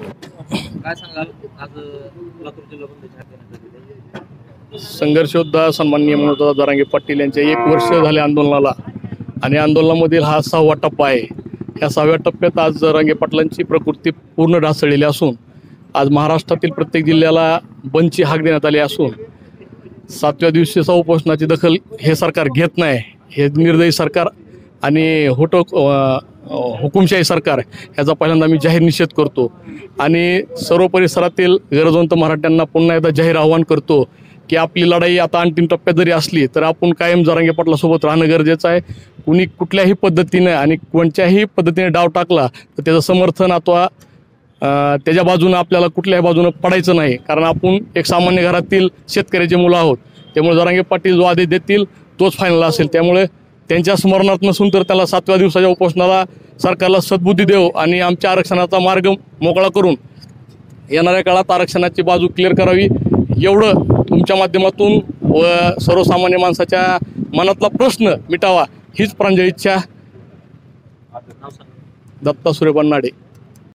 काय सांगाल आज लातूर जिल्हा बंदची हाक देण्यात आली? संघर्ष योद्धा सन्माननीय मनोज जरांगे पाटील यांच्या 1 वर्ष झाले आंदोलनाला आणि आंदोलनामधील हा 6वा टप्पा आहे। या 6व्या टप्प्यात आज जरांगे पाटलांची प्रकृती पूर्ण ढासळलेली असून आज महाराष्ट्रातील प्रत्येक जिल्ह्याला बंदची हाक देण्यात आली असून 7व्या दिवशीचा उपोषणाची दखल हे सरकार घेत नाही। हे निर्दयी सरकार आणि हुकुमशाही सरकार याचा पहिल्यांदा मी जाहीर निषेध करतो आणि सर्व परिसरातील गरजवंत मराठ्यांना पुन्हा एकदा जाहीर आवाहन करतो की आपली लढाई आता अंतिम टप्प्यात जरी असली तर आपण कायम जरांगे पाटलासोबत राहणं गरजेचं आहे। कुणी कुठल्याही पद्धतीने आणि कोणत्याही पद्धतीने डाव टाकला तर त्याचं समर्थन अथवा त्याच्या बाजूने आपल्याला कुठल्याही बाजूने पडायचं नाही, कारण आपण एक सामान्य घरातील शेतकऱ्याचे मुलं आहोत। त्यामुळे जरांगे पाटील जो आदेश देतील तोच फायनल असेल। त्यामुळे त्यांच्या स्मरणात नसून तर त्याला 7व्या दिवसाच्या उपोषणाला सरकारला सद्बुद्धी देव आणि आमच्या आरक्षणाचा मार्ग मोकळा करून येणाऱ्या काळात आरक्षणाची बाजू क्लिअर करावी एवढं तुमच्या माध्यमातून व सर्वसामान्य माणसाच्या मनातला प्रश्न मिटावा हीच प्रांजळ इच्छा। दत्ता सुरेबन नाडे।